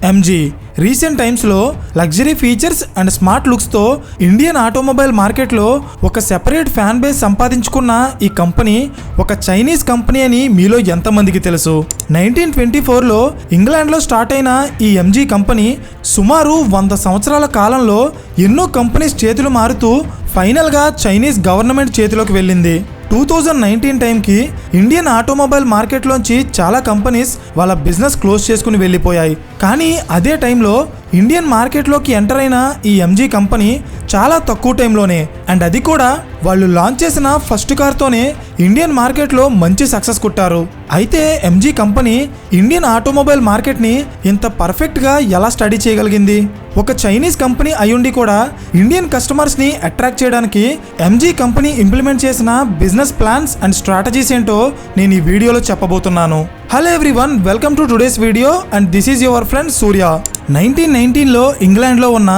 MG recent టైమ్స్లో luxury features and smart లుక్స్తో Indian automobile మార్కెట్లో ఒక సెపరేట్ ఫ్యాన్ బేస్ సంపాదించుకున్న ఈ కంపెనీ ఒక చైనీస్ కంపెనీ అని మీలో ఎంతమందికి తెలుసు? 1924లో ఇంగ్లాండ్లో స్టార్ట్ అయిన ఈ ఎంజీ కంపెనీ సుమారు 100 సంవత్సరాల కాలంలో ఎన్నో కంపెనీస్ చేతులు మారుతూ ఫైనల్గా చైనీస్ గవర్నమెంట్ చేతిలోకి వెళ్ళింది. 2019 టైంకి ఇండియన్ ఆటోమొబైల్ మార్కెట్లోంచి చాలా కంపెనీస్ వాళ్ళ బిజినెస్ క్లోజ్ చేసుకుని వెళ్ళిపోయాయి. కానీ అదే టైంలో ఇండియన్ మార్కెట్లోకి ఎంటర్ అయిన ఈ ఎంజీ కంపెనీ చాలా తక్కువ టైంలోనే, అండ్ అది కూడా వాళ్ళు లాంచ్ చేసిన ఫస్ట్ కార్తోనే ఇండియన్ మార్కెట్లో మంచి సక్సెస్ కొట్టారు. అయితే ఎంజీ కంపెనీ ఇండియన్ ఆటోమొబైల్ మార్కెట్ని ఇంత పర్ఫెక్ట్గా ఎలా స్టడీ చేయగలిగింది? ఒక చైనీస్ కంపెనీ అయ్యుండి కూడా ఇండియన్ కస్టమర్స్ని అట్రాక్ట్ చేయడానికి ఎంజీ కంపెనీ ఇంప్లిమెంట్ చేసిన బిజినెస్ ప్లాన్స్ అండ్ స్ట్రాటజీస్ ఏంటో నేను ఈ వీడియోలో చెప్పబోతున్నాను. Hello everyone, welcome to today's video and this is your friend Surya. 1919లో ఇంగ్లాండ్లో ఉన్న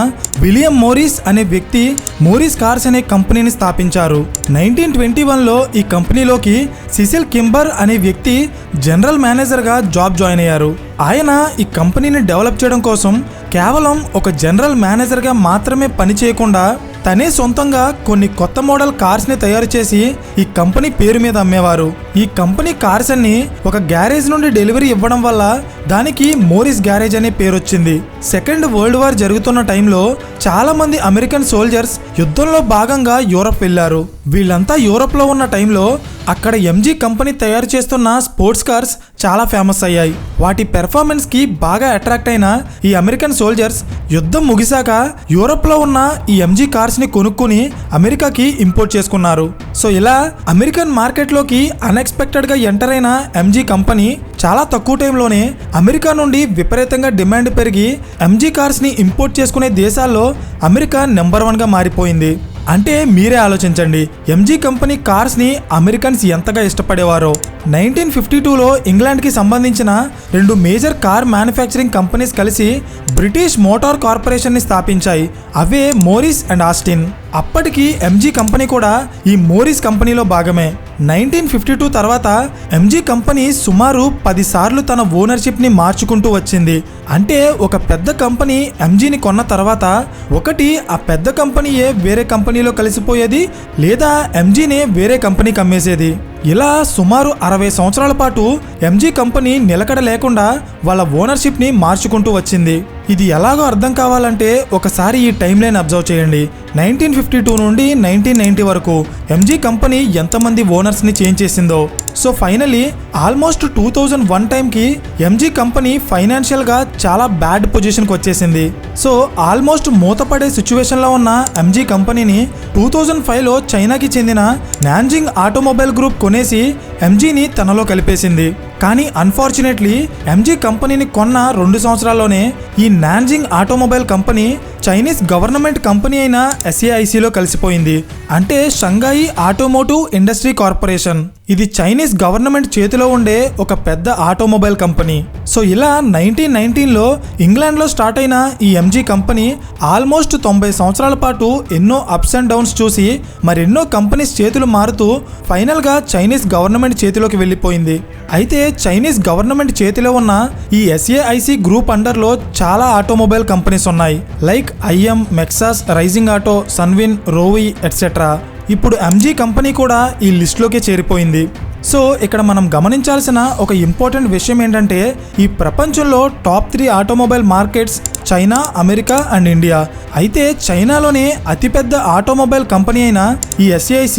విలియం మోరిస్ అనే వ్యక్తి మోరిస్ కార్స్ అనే కంపెనీని స్థాపించారు. 1921లో ఈ కంపెనీలోకి సిసిల్ కింబర్ అనే వ్యక్తి జనరల్ మేనేజర్గా జాయిన్ అయ్యారు. ఆయన ఈ కంపెనీని డెవలప్ చేయడం కోసం కేవలం ఒక జనరల్ మేనేజర్గా మాత్రమే పని చేయకుండా తనే సొంతంగా కొన్ని కొత్త మోడల్ కార్స్ని తయారు చేసి ఈ కంపెనీ పేరు మీద అమ్మేవారు. ఈ కంపెనీ కార్స్ అన్ని ఒక గ్యారేజ్ నుండి డెలివరీ ఇవ్వడం వల్ల దానికి మోరిస్ గ్యారేజ్ అనే పేరు వచ్చింది. సెకండ్ వరల్డ్ వార్ జరుగుతున్న టైంలో చాలా మంది అమెరికన్ సోల్జర్స్ యుద్ధంలో భాగంగా యూరప్ వెళ్లారు. వీళ్ళంతా యూరప్లో ఉన్న టైంలో అక్కడ ఎంజీ కంపెనీ తయారు చేస్తున్న స్పోర్ట్స్ కార్స్ చాలా ఫేమస్ అయ్యాయి. వాటి పెర్ఫార్మెన్స్కి బాగా అట్రాక్ట్ అయిన ఈ అమెరికన్ సోల్జర్స్ యుద్ధం ముగిశాక యూరప్లో ఉన్న ఈ ఎంజీ కార్స్ని కొనుక్కుని అమెరికాకి ఇంపోర్ట్ చేసుకున్నారు. సో ఇలా అమెరికన్ మార్కెట్లోకి అన్ఎక్స్పెక్టెడ్గా ఎంటర్ అయిన ఎంజీ కంపెనీ చాలా తక్కువ టైంలోనే అమెరికా నుండి విపరీతంగా డిమాండ్ పెరిగి ఎంజీ కార్స్ని ఇంపోర్ట్ చేసుకునే దేశాల్లో అమెరికా నెంబర్ 1గా మారిపోయింది. అంటే మీరే ఆలోచించండి, ఎంజీ కంపెనీ కార్స్ని అమెరికన్స్ ఎంతగా ఇష్టపడేవారో. 1952లో ఇంగ్లాండ్కి సంబంధించిన 2 మేజర్ కార్ మ్యానుఫ్యాక్చరింగ్ కంపెనీస్ కలిసి బ్రిటిష్ మోటార్ కార్పొరేషన్ని స్థాపించాయి. అవే మోరిస్ అండ్ ఆస్టిన్. అప్పటికి ఎంజీ కంపెనీ కూడా ఈ మోరిస్ కంపెనీలో భాగమే. 1952 తర్వాత ఎంజీ కంపెనీ సుమారు 10 సార్లు తన ఓనర్షిప్ని మార్చుకుంటూ వచ్చింది. అంటే ఒక పెద్ద కంపెనీ ఎంజీని కొన్న తర్వాత ఒకటి ఆ పెద్ద కంపెనీయే వేరే కంపెనీలో కలిసిపోయేది, లేదా ఎంజీనే వేరే కంపెనీకి అమ్మేసేది. ఇలా సుమారు 60 సంవత్సరాల పాటు ఎంజీ కంపెనీ నిలకడ లేకుండా వాళ్ళ ఓనర్షిప్ని మార్చుకుంటూ వచ్చింది. ఇది ఎలాగో అర్థం కావాలంటే ఒకసారి ఈ టైం లైన్ అబ్జర్వ్ చేయండి. 1952 నుండి 1990 వరకు ఎంజీ కంపెనీ ఎంతమంది ఓనర్స్ని చేంజ్ చేసిందో. సో ఫైనలీ ఆల్మోస్ట్ 2001 టైంకి ఎంజీ కంపెనీ ఫైనాన్షియల్గా చాలా బ్యాడ్ పొజిషన్కి వచ్చేసింది. సో ఆల్మోస్ట్ మూతపడే సిచ్యువేషన్లో ఉన్న ఎంజీ కంపెనీని 2005లో చైనాకి చెందిన నాన్జింగ్ ఆటోమొబైల్ గ్రూప్ కొనేసి ఎంజీని తనలో కలిపేసింది. కానీ అన్ఫార్చునేట్లీ ఎంజీ కంపెనీని కొన్న 2 సంవత్సరాల్లోనే ఈ Nanjing automobile company Chinese government company అయిన SAICలో కలిసిపోయింది. అంటే షంఘాయి ఆటోమోటివ్ ఇండస్ట్రీ కార్పొరేషన్. ఇది చైనీస్ గవర్నమెంట్ చేతిలో ఉండే ఒక పెద్ద ఆటోమొబైల్ కంపెనీ. సో ఇలా 1919లో ఇంగ్లాండ్లో స్టార్ట్ అయిన ఈ ఎంజీ కంపెనీ ఆల్మోస్ట్ 90 సంవత్సరాల పాటు ఎన్నో అప్స్ అండ్ డౌన్స్ చూసి మరెన్నో కంపెనీస్ చేతులు మారుతూ ఫైనల్గా చైనీస్ గవర్నమెంట్ చేతిలోకి వెళ్ళిపోయింది. అయితే చైనీస్ గవర్నమెంట్ చేతిలో ఉన్న ఈ SAIC గ్రూప్ అండర్లో చాలా ఆటోమొబైల్ కంపెనీస్ ఉన్నాయి. Like IM, Maxus, Rising Auto, Sunwin, Roewe etcetera. ఇప్పుడు ఎంజీ కంపెనీ కూడా ఈ లిస్టులోకి చేరిపోయింది. సో ఇక్కడ మనం గమనించాల్సిన ఒక ఇంపార్టెంట్ విషయం ఏంటంటే ఈ ప్రపంచంలో top 3 automobile markets China, America and India. అయితే చైనాలోనే అతిపెద్ద ఆటోమొబైల్ కంపెనీ అయిన ఈ SAIC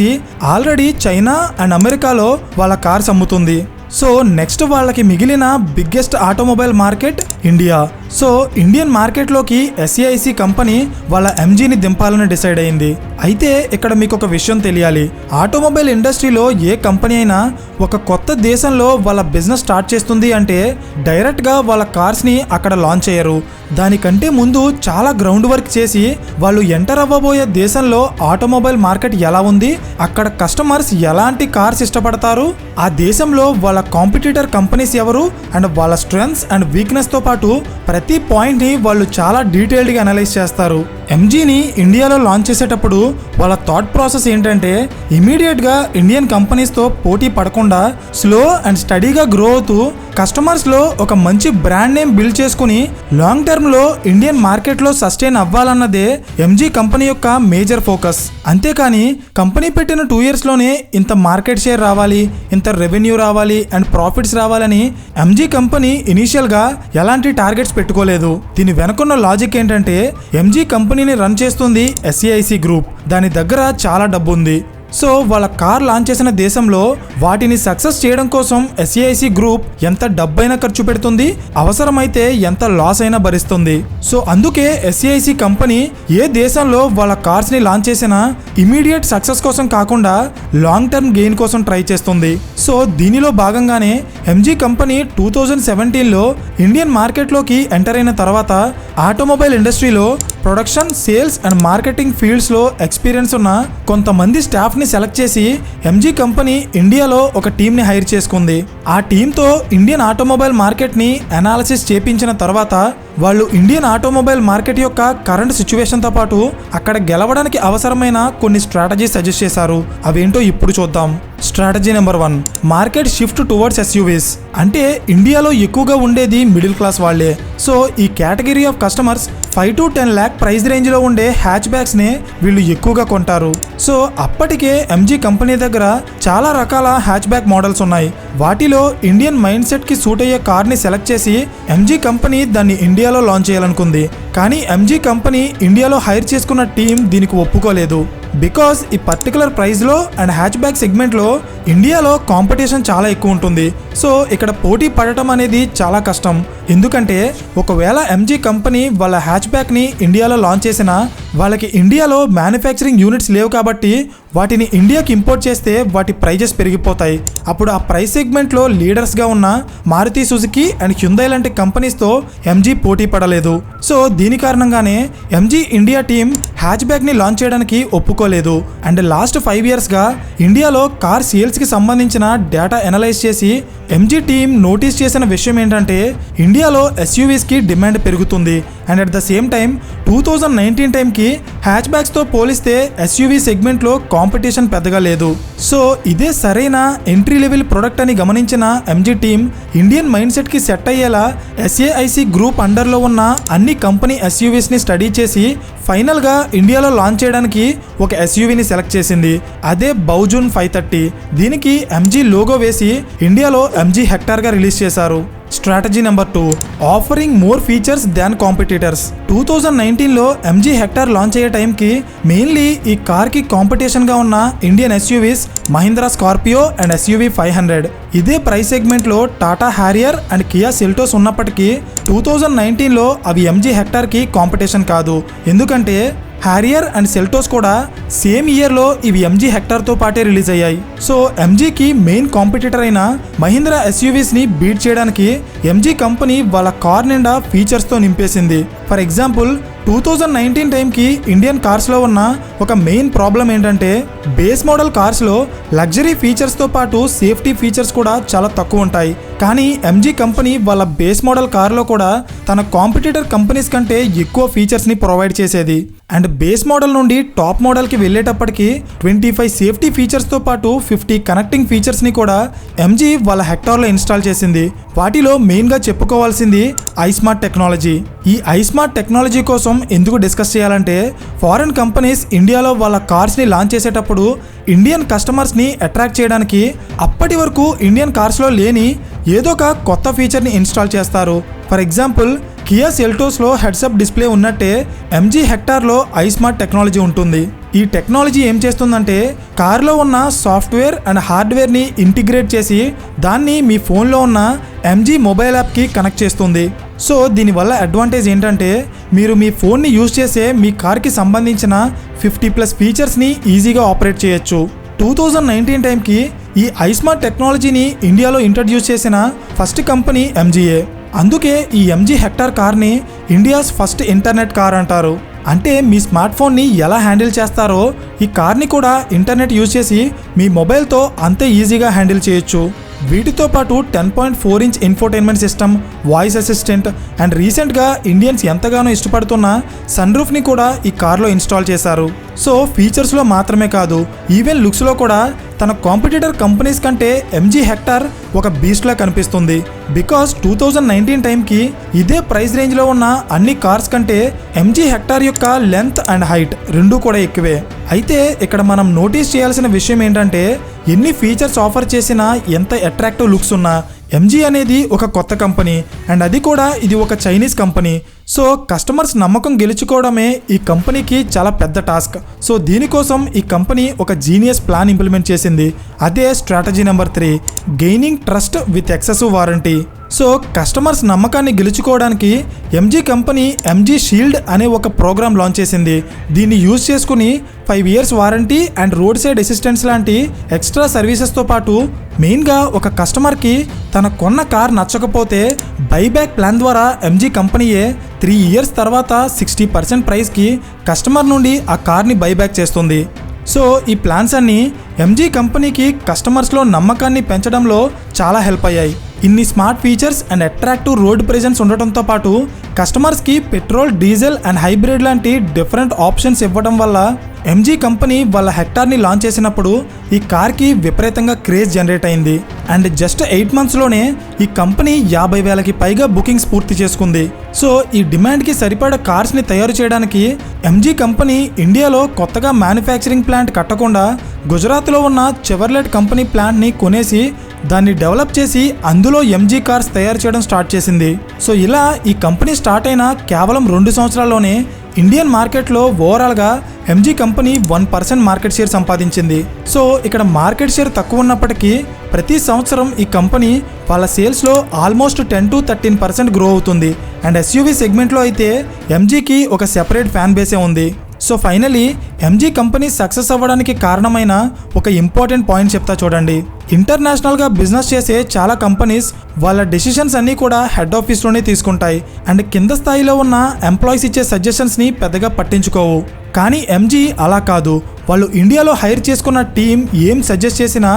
ఆల్రెడీ చైనా అండ్ అమెరికాలో వాళ్ళ కార్స్ అమ్ముతుంది. సో నెక్స్ట్ వాళ్ళకి మిగిలిన biggest automobile market India. So Indian మార్కెట్లోకి SAIC కంపెనీ వాళ్ళ ఎంజీని దింపాలని డిసైడ్ అయింది. అయితే ఇక్కడ మీకు ఒక విషయం తెలియాలి, ఆటోమొబైల్ ఇండస్ట్రీలో ఏ కంపెనీ అయినా ఒక కొత్త దేశంలో వాళ్ళ బిజినెస్ స్టార్ట్ చేస్తుంది అంటే డైరెక్ట్గా వాళ్ళ కార్స్ని అక్కడ లాంచ్ చేయరు. దానికంటే ముందు చాలా గ్రౌండ్ వర్క్ చేసి వాళ్ళు ఎంటర్ అవ్వబోయే దేశంలో ఆటోమొబైల్ మార్కెట్ ఎలా ఉంది, అక్కడ కస్టమర్స్ ఎలాంటి కార్స్ ఇష్టపడతారు, ఆ దేశంలో వాళ్ళ కాంపిటీటర్ కంపెనీస్ ఎవరు అండ్ వాళ్ళ స్ట్రెంగ్స్ అండ్ వీక్నెస్తో పాటు పాటు ప్రతి పాయింట్ని వాళ్ళు చాలా డీటెయిల్డ్గా అనలైజ్ చేస్తారు. ఎంజీని ఇండియాలో లాంచ్ చేసేటప్పుడు వాళ్ళ థాట్ ప్రాసెస్ ఏంటంటే ఇమీడియట్గా ఇండియన్ కంపెనీస్తో పోటీ పడకుండా స్లో అండ్ స్టడీగా గ్రో అవుతూ కస్టమర్స్లో ఒక మంచి బ్రాండ్ నేమ్ బిల్డ్ చేసుకుని లాంగ్ టర్మ్లో ఇండియన్ మార్కెట్లో సస్టైన్ అవ్వాలన్నదే ఎంజీ కంపెనీ యొక్క మేజర్ ఫోకస్. అంతేకాని కంపెనీ పెట్టిన 2 yearsలోనే ఇంత మార్కెట్ షేర్ రావాలి, ఇంత రెవెన్యూ రావాలి అండ్ ప్రాఫిట్స్ రావాలని ఎంజీ కంపెనీ ఇనీషియల్గా ఎలాంటి టార్గెట్స్ పెట్టుకోలేదు. దీని వెనుకున్న లాజిక్ ఏంటంటే ఎంజీ కంపెనీని రన్ చేస్తుంది ఎస్ఏఐసి గ్రూప్. దాని దగ్గర చాలా డబ్బు ఉంది. సో వాళ్ళ కార్ లాంచ్ చేసిన దేశంలో వాటిని సక్సెస్ చేయడం కోసం ఎస్ఏఐసి గ్రూప్ ఎంత డబ్బైనా ఖర్చు పెడుతుంది, అవసరమైతే ఎంత లాస్ అయినా భరిస్తుంది. సో అందుకే ఎస్ఏఐసి కంపెనీ ఏ దేశంలో వాళ్ళ కార్స్ని లాంచ్ చేసినా ఇమీడియట్ సక్సెస్ కోసం కాకుండా లాంగ్ టర్మ్ గెయిన్ కోసం ట్రై చేస్తుంది. సో దీనిలో భాగంగానే ఎంజీ కంపెనీ 2017లో ఇండియన్ మార్కెట్లోకి ఎంటర్ అయిన తర్వాత ఆటోమొబైల్ ఇండస్ట్రీలో ప్రొడక్షన్, సేల్స్ అండ్ మార్కెటింగ్ ఫీల్డ్స్లో ఎక్స్పీరియన్స్ ఉన్న కొంతమంది స్టాఫ్ని సెలెక్ట్ చేసి ఎంజీ కంపెనీ ఇండియాలో ఒక టీంని హైర్ చేసుకుంది. ఆ టీంతో ఇండియన్ ఆటోమొబైల్ మార్కెట్ని అనాలిసిస్ చేపించిన తర్వాత వాళ్ళు ఇండియన్ ఆటోమొబైల్ మార్కెట్ యొక్క కరెంట్ సిచ్యువేషన్తో పాటు అక్కడ గెలవడానికి అవసరమైన కొన్ని స్ట్రాటజీ సజెస్ట్ చేశారు. అవేంటో ఇప్పుడు చూద్దాం. Strategy number 1, market shift towards SUVs. అంటే ఇండియాలో ఎక్కువగా ఉండేది మిడిల్ క్లాస్ వాళ్ళే. సో ఈ category of customers 5 to 10 lakh price రేంజ్లో ఉండే హ్యాచ్ బ్యాగ్స్ని వీళ్ళు ఎక్కువగా కొంటారు. సో అప్పటికే ఎంజీ కంపెనీ దగ్గర చాలా రకాల హ్యాచ్ బ్యాగ్ మోడల్స్ ఉన్నాయి. వాటిలో ఇండియన్ మైండ్ సెట్కి సూట్ అయ్యే కార్ని సెలెక్ట్ చేసి ఎంజీ కంపెనీ దాన్ని ఇండియాలో లాంచ్ చేయాలనుకుంది. కానీ ఎంజీ కంపెనీ ఇండియాలో హైర్ చేసుకున్న టీం దీనికి ఒప్పుకోలేదు. బికాజ్ ఈ పర్టికులర్ ప్రైస్లో అండ్ హ్యాచ్ బ్యాగ్ సెగ్మెంట్లో ఇండియాలో కాంపిటీషన్ చాలా ఎక్కువ ఉంటుంది. సో ఇక్కడ పోటీ పడటం అనేది చాలా కష్టం. ఎందుకంటే ఒకవేళ ఎంజీ కంపెనీ వాళ్ళ హ్యాచ్ బ్యాగ్ని ఇండియాలో లాంచ్ చేసినా వాళ్ళకి ఇండియాలో మ్యానుఫ్యాక్చరింగ్ యూనిట్స్ లేవు కాబట్టి వాటిని ఇండియాకి ఇంపోర్ట్ చేస్తే వాటి ప్రైజెస్ పెరిగిపోతాయి. అప్పుడు ఆ ప్రైస్ సెగ్మెంట్లో లీడర్స్గా ఉన్న మారుతి సుజుకి అండ్ హ్యుందాయ్ లాంటి కంపెనీస్తో ఎంజీ పోటీ పడలేదు. సో దీని కారణంగానే ఎంజీ ఇండియా టీం హ్యాచ్ బ్యాగ్ని లాంచ్ చేయడానికి ఒప్పుకోలేదు. అండ్ లాస్ట్ 5 yearsగా ఇండియాలో కార్ సేల్స్కి సంబంధించిన డేటా అనలైజ్ చేసి ఎంజీ టీం నోటీస్ చేసిన విషయం ఏంటంటే ఇండియాలో ఎస్యూవీస్కి డిమాండ్ పెరుగుతుంది. And at the same time 2019 టైంకి హ్యాచ్ బ్యాగ్స్తో పోలిస్తే ఎస్యూవీ సెగ్మెంట్లో కాంపిటీషన్ పెద్దగా లేదు. సో ఇదే సరైన ఎంట్రీ లెవెల్ ప్రొడక్ట్ అని గమనించిన ఎంజీ టీం ఇండియన్ మైండ్ సెట్కి సెట్ అయ్యేలా ఎస్ఏఐసి గ్రూప్ అండర్లో ఉన్న అన్ని కంపెనీ ఎస్యూవీస్ని స్టడీ చేసి ఫైనల్గా ఇండియాలో లాంచ్ చేయడానికి ఒక ఎస్యూవీని సెలెక్ట్ చేసింది. అదే బౌజూన్ 530. దీనికి ఎంజీ లోగో వేసి ఇండియాలో ఎంజీ హెక్టార్గా రిలీజ్ చేశారు. Strategy number 2, offering more features than competitors. 2019లో ఎంజీ హెక్టార్ లాంచ్ అయ్యే టైంకి మెయిన్లీ ఈ కార్కి కాంపిటీషన్గా ఉన్న Indian SUVs Mahindra Scorpio and XUV 500. ఇదే ప్రైస్ సెగ్మెంట్లో Tata Harrier and Kia Seltos ఉన్నప్పటికీ 2019లో అవి ఎంజీ హెక్టార్కి కాంపిటీషన్ కాదు. ఎందుకంటే హ్యారియర్ అండ్ సెల్టోస్ కూడా సేమ్ ఇయర్లో ఇవి ఎంజీ హెక్టార్తో పాటే రిలీజ్ అయ్యాయి. సో ఎంజీకి మెయిన్ కాంపిటీటర్ అయిన మహీంద్రా ఎస్యూవీస్ని బీట్ చేయడానికి ఎంజీ కంపెనీ వాళ్ళ కార్ నిండా ఫీచర్స్తో నింపేసింది. ఫర్ ఎగ్జాంపుల్ 2019 టైంకి ఇండియన్ కార్స్లో ఉన్న ఒక మెయిన్ ప్రాబ్లం ఏంటంటే బేస్ మోడల్ కార్స్లో లగ్జరీ ఫీచర్స్తో పాటు సేఫ్టీ ఫీచర్స్ కూడా చాలా తక్కువ ఉంటాయి. కానీ ఎంజీ కంపెనీ వాళ్ళ బేస్ మోడల్ కార్లో కూడా తన కాంపిటీటర్ కంపెనీస్ కంటే ఎక్కువ ఫీచర్స్ని ప్రొవైడ్ చేసేది. అండ్ బేస్ మోడల్ నుండి టాప్ మోడల్కి వెళ్ళేటప్పటికి 25 సేఫ్టీ ఫీచర్స్తో పాటు 50 కనెక్టింగ్ ఫీచర్స్ని కూడా ఎంజీ వాళ్ళ హెక్టార్లో ఇన్స్టాల్ చేసింది. వాటిలో మెయిన్గా చెప్పుకోవాల్సింది ఐస్మార్ట్ టెక్నాలజీ. ఈ ఐస్మార్ట్ టెక్నాలజీ కోసం ఎందుకు డిస్కస్ చేయాలంటే ఫారెన్ కంపెనీస్ ఇండియాలో వాళ్ళ కార్స్ని లాంచ్ చేసేటప్పుడు ఇండియన్ కస్టమర్స్ని అట్రాక్ట్ చేయడానికి అప్పటి వరకు ఇండియన్ కార్స్లో లేని ఏదో ఒక కొత్త ఫీచర్ని ఇన్స్టాల్ చేస్తారు. ఫర్ ఎగ్జాంపుల్ కియా సెల్టోస్లో హెడ్సప్ డిస్ప్లే ఉన్నట్టే ఎంజీ హెక్టార్లో ఐస్మార్ట్ టెక్నాలజీ ఉంటుంది. ఈ టెక్నాలజీ ఏం చేస్తుందంటే కార్లో ఉన్న సాఫ్ట్వేర్ అండ్ హార్డ్వేర్ని ఇంటిగ్రేట్ చేసి దాన్ని మీ ఫోన్లో ఉన్న ఎంజీ మొబైల్ యాప్కి కనెక్ట్ చేస్తుంది. సో దీనివల్ల అడ్వాంటేజ్ ఏంటంటే మీరు మీ ఫోన్ని యూజ్ చేసే మీ కార్కి సంబంధించిన 50+ ఫీచర్స్ని ఈజీగా ఆపరేట్ చేయొచ్చు. 2019 టైంకి ఈ ఐస్మార్ట్ టెక్నాలజీని ఇండియాలో ఇంట్రడ్యూస్ చేసిన ఫస్ట్ కంపెనీ ఎంజీఏ. అందుకే ఈ ఎంజీ హెక్టార్ కార్ని ఇండియాస్ ఫస్ట్ ఇంటర్నెట్ కార్ అంటారు. అంటే మీ స్మార్ట్ ఫోన్ని ఎలా హ్యాండిల్ చేస్తారో ఈ కార్ని కూడా ఇంటర్నెట్ యూజ్ చేసి మీ మొబైల్తో అంతే ఈజీగా హ్యాండిల్ చేయొచ్చు. వీటితో పాటు 10.4 inch infotainment system, voice assistant and రీసెంట్గా ఇండియన్స్ ఎంతగానో ఇష్టపడుతున్న సన్ రూఫ్ని కూడా ఈ కార్లో ఇన్స్టాల్ చేశారు. సో ఫీచర్స్లో మాత్రమే కాదు, ఈవెన్ లుక్స్లో కూడా తన కాంపిటీటర్ కంపెనీస్ కంటే MG హెక్టార్ ఒక బీస్ట్లా కనిపిస్తుంది. బికాస్ 2019 టైంకి ఇదే ప్రైస్ రేంజ్లో ఉన్న అన్ని కార్స్ కంటే MG హెక్టార్ యొక్క లెంత్ అండ్ హైట్ రెండూ కూడా ఎక్కువే. అయితే ఇక్కడ మనం నోటీస్ చేయాల్సిన విషయం ఏంటంటే, ఎన్ని ఫీచర్స్ ఆఫర్ చేసినా, ఎంత అట్రాక్టివ్ లుక్స్ ఉన్నా, MG అనేది ఒక కొత్త కంపెనీ అండ్ అది కూడా ఇది ఒక చైనీస్ కంపెనీ. సో కస్టమర్స్ నమ్మకం గెలుచుకోవడమే ఈ కంపెనీకి చాలా పెద్ద టాస్క్. సో దీనికోసం ఈ కంపెనీ ఒక జీనియస్ ప్లాన్ ఇంప్లిమెంట్ చేసింది. అదే strategy number 3, gaining trust with excessive warranty. So customers నమ్మకాన్ని గెలుచుకోవడానికి MG కంపెనీ MG షీల్డ్ అనే ఒక ప్రోగ్రామ్ లాంచ్ చేసింది. దీన్ని యూజ్ చేసుకుని 5 years warranty and road side assistance లాంటి ఎక్స్ట్రా సర్వీసెస్తో పాటు మెయిన్గా ఒక కస్టమర్కి తన కొన్న కార్ నచ్చకపోతే బైబ్యాక్ ప్లాన్ ద్వారా MG కంపెనీయే 3 years తర్వాత 60% ప్రైస్కి కస్టమర్ నుండి ఆ కార్ని బైబ్యాక్ చేస్తుంది. సో ఈ ప్లాన్స్ అన్నీ MG కంపెనీకి కస్టమర్స్లో నమ్మకాన్ని పెంచడంలో చాలా హెల్ప్ అయ్యాయి. ఇన్ని smart features and attractive road presence ఉండటంతో పాటు కస్టమర్స్కి పెట్రోల్, డీజిల్ అండ్ హైబ్రిడ్ లాంటి డిఫరెంట్ ఆప్షన్స్ ఇవ్వడం వల్ల MG కంపెనీ వాళ్ళ హెక్టార్ని లాంచ్ చేసినప్పుడు ఈ కార్కి విపరీతంగా క్రేజ్ జనరేట్ అయింది. అండ్ జస్ట్ 8 monthsలోనే ఈ కంపెనీ 50,000కి పైగా బుకింగ్స్ పూర్తి చేసుకుంది. సో ఈ డిమాండ్కి సరిపడా కార్స్ని తయారు చేయడానికి MG కంపెనీ ఇండియాలో కొత్తగా మ్యానుఫ్యాక్చరింగ్ ప్లాంట్ కట్టకుండా గుజరాత్లో ఉన్న చెవర్లెట్ కంపెనీ ప్లాంట్ని కొనేసి దాన్ని డెవలప్ చేసి అందులో MG కార్స్ తయారు చేయడం స్టార్ట్ చేసింది. సో ఇలా ఈ కంపెనీ స్టార్ట్ అయిన కేవలం 2 సంవత్సరాల్లోనే ఇండియన్ మార్కెట్లో ఓవరాల్గా MG కంపెనీ 1% మార్కెట్ షేర్ సంపాదించింది. సో ఇక్కడ మార్కెట్ షేర్ తక్కువ ఉన్నప్పటికీ ప్రతి సంవత్సరం ఈ కంపెనీ వాళ్ళ సేల్స్లో ఆల్మోస్ట్ 10 to 13% గ్రో అవుతుంది. అండ్ SUV సెగ్మెంట్లో అయితే MGకి ఒక సెపరేట్ ఫ్యాన్ బేసే ఉంది. So finally MG company success అవ్వడానికి కారణమైన ఒక ఇంపార్టెంట్ పాయింట్ చెప్తా చూడండి. ఇంటర్నేషనల్గా బిజినెస్ చేసే చాలా కంపెనీస్ వాళ్ళ డెసిషన్స్ అన్నీ కూడా హెడ్ ఆఫీస్లోనే తీసుకుంటాయి అండ్ కింద స్థాయిలో ఉన్న ఎంప్లాయీస్ ఇచ్చే సజెషన్స్ని పెద్దగా పట్టించుకోవు. కానీ MG అలా కాదు. వాళ్ళు ఇండియాలో హైర్ చేసుకున్న టీం ఏం సజెస్ట్ చేసినా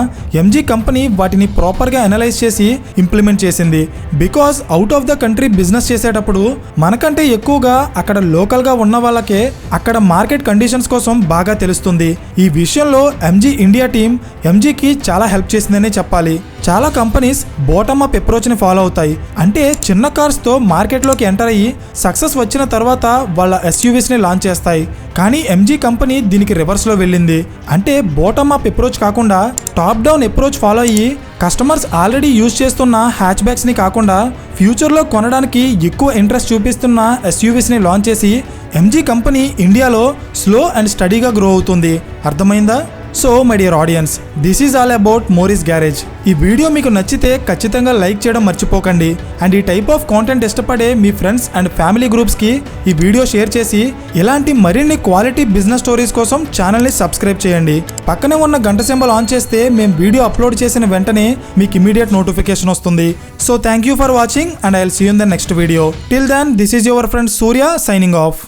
MG కంపెనీ వాటిని ప్రాపర్గా అనలైజ్ చేసి ఇంప్లిమెంట్ చేసింది. Because out of the country business చేసేటప్పుడు మనకంటే ఎక్కువగా అక్కడ లోకల్గా ఉన్న వాళ్ళకే అక్కడ మార్కెట్ కండిషన్స్ కోసం బాగా తెలుస్తుంది. ఈ విషయంలో MG ఇండియా టీం MGకి చాలా హెల్ప్ చేసిందనే చెప్పాలి. చాలా కంపెనీస్ బాటమ్ అప్ అప్రోచ్ని ఫాలో అవుతాయి. అంటే చిన్న కార్స్తో మార్కెట్లోకి ఎంటర్ అయ్యి సక్సెస్ వచ్చిన తర్వాత వాళ్ళ SUVsని లాంచ్ చేస్తాయి. కానీ MG కంపెనీ దీనికి రివర్స్లో వెళ్ళింది. అంటే బాటమ్ అప్ అప్రోచ్ కాకుండా టాప్ డౌన్ అప్రోచ్ ఫాలో అయ్యి కస్టమర్స్ ఆల్రెడీ యూజ్ చేస్తున్న హ్యాచ్ బ్యాక్స్ని కాకుండా ఫ్యూచర్లో కొనడానికి ఎక్కువ ఇంట్రెస్ట్ చూపిస్తున్న SUVsని లాంచ్ చేసి MG కంపెనీ ఇండియాలో స్లో అండ్ స్టడీగా గ్రో అవుతుంది. అర్థమైందా? So my dear audience, this is all about Morris garage. ఈ వీడియో మీకు నచ్చితే ఖచ్చితంగా లైక్ చేయడం మర్చిపోకండి. అండ్ ఈ టైప్ ఆఫ్ కాంటెంట్ ఇష్టపడే మీ ఫ్రెండ్స్ అండ్ ఫ్యామిలీ గ్రూప్స్కి ఈ వీడియో షేర్ చేసి ఇలాంటి మరిన్ని క్వాలిటీ బిజినెస్ స్టోరీస్ కోసం ఛానల్ని సబ్స్క్రైబ్ చేయండి. పక్కనే ఉన్న గంట సింబల్ ఆన్ చేస్తే మేము వీడియో అప్లోడ్ చేసిన వెంటనే మీకు ఇమీడియట్ నోటిఫికేషన్ వస్తుంది. So thank you for watching and I will see you in the next video. Till then, this is your friend Surya signing of.